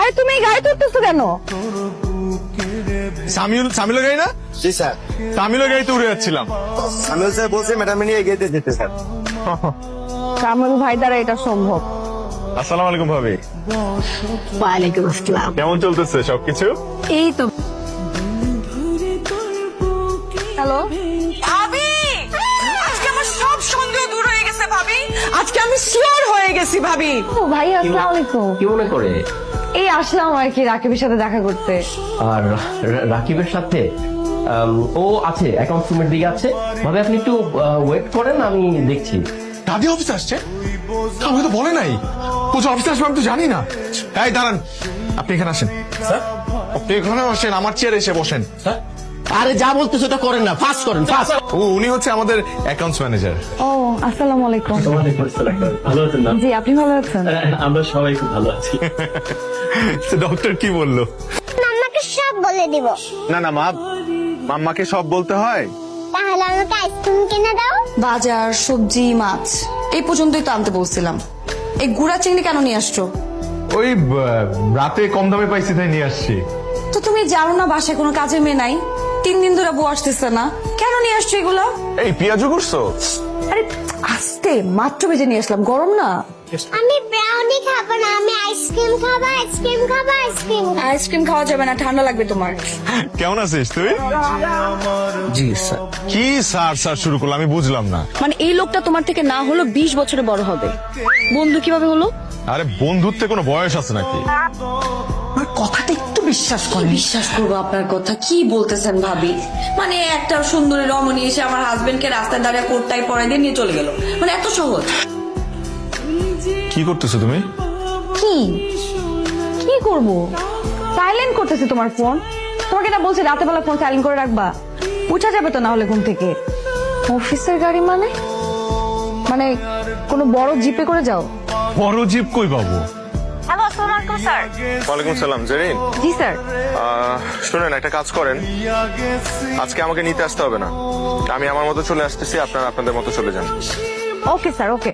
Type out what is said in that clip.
আরে তুমি এই গাড়ি তুলতেছো কেন? সামিলের গাড়ি না? জি স্যার। সামিলের গাড়িতে উড়ে যাচ্ছিলাম। সামিল স্যার বলছে ম্যাডাম নিয়ে এগিয়ে যেতে স্যার। কামরুল ভাই দ্বারা এটা সম্ভব। আসসালামু আলাইকুম ভাবি। ওয়ালাইকুম আসসালাম। কেমন চলতেছে সবকিছু? এই তো। হ্যালো ভাবি, আজকে আমার সব সন্দেহ দূর হয়ে গেছে ভাবি। আজকে আমি শিওর হয়ে গেছি ভাবি। ও ভাই, আসসালামু আলাইকুম। কি মনে করে? এই আসলাম আর কি রাকিবের সাথে দেখা করতে। আর রাকিবের সাথে ও আছে অ্যাকাউন্টস রুমের দিকে আছে। ভাবে আপনি একটু ওয়েট করেন, আমি দেখছি। দাদি অফিসে আসছে? আমাকে তো বলে নাই। ও যে অফিসে আসবে আমি তো জানি না। এই দাঁড়ান, আপনি এখানে আসেন। স্যার, আপনি এখানে বসেন, আমার চেয়ারে এসে বসেন। স্যার, আরে যা বলতেছো ওটা করেন না, ফাস্ট করেন, ফাস্ট। উনি হচ্ছে আমাদের অ্যাকাউন্টস ম্যানেজার। ও আসসালামু আলাইকুম। ভালো আছেন না? জি, আপনি ভালো আছেন? আমরা সবাই খুব ভালো আছি। ডক্টর কি বললো? মাম্মাকে সব বলে দিব। না না মা, মাম্মাকে সব বলতে হয়? তাহলে আমাকে আইসক্রিম কিনে দাও। বাজার, সবজি, মাছ এই পর্যন্তই তো আনতে বলছিলাম। এই গুড়া চিংড়ি কেন নিয়ে আসছো? ওই রাতে কম দামে পাইছি তাই নিয়ে আসছি। তো তুমি জানো না বাসায় কোনো কাজের মেয়ে নাই? 3 দিন ধরে বউ আসতেছে না, কেন নিয়ে আসছো এগুলো? এই পেঁয়াজু করছো? আরে আস্তে, মাত্র ভেজে নিয়ে আসলাম, গরম না। আমি ব্রাউনি খাবো না, আমি আইসক্রিম খাবো, আইসক্রিম খাবো, আইসক্রিম খাবো। আইসক্রিম খাওয়া যাবে না, ঠান্ডা লাগবে তোমার। কেমন আছিস তুই? জি স্যার। কি স্যার স্যার শুরু করলো আমি বুঝলাম না। মানে এই লোকটা তোমার থেকে না হলো 20 বছরে বড় হবে, বন্ধু কিভাবে হলো? আরে বন্ধুত্বে কোনো বয়স আছে নাকি? আমার কথাটা একটু বিশ্বাস করে। বিশ্বাস করবো আপনার কথা? কি বলতেছেন ভাবি? মানে একটা সুন্দরী রমণী এসে আমার হাজবেন্ডকে রাস্তায় দাঁড়িয়ে কোটটাই পরাই দিয়ে নিয়ে চলে গেল, মানে এত সহজ? কি করতেছো তুমি? কি কি করব? সাইলেন্ট করতেছি তোমার ফোন। তোমাকে না বলছি রাতে বেলা ফোন সাইলেন্ট করে রাখবা। উঠা যাবে তো না হলে ঘুম থেকে। অফিসের গাড়ি মানে মানে কোনো বড় জিপে করে যাও? বড় জিপ কই পাবো? হ্যালো, আসসালামু আলাইকুম স্যার। ওয়ালাইকুম সালাম। জেরিন, জি স্যার। শুনেন একটা কাজ করেন, আজকে আমাকে নিতে আসতে হবে না, আমি আমার মতো চলে আসতেছি, আপনারা আপনাদের মতো চলে যান। ওকে স্যার, ওকে।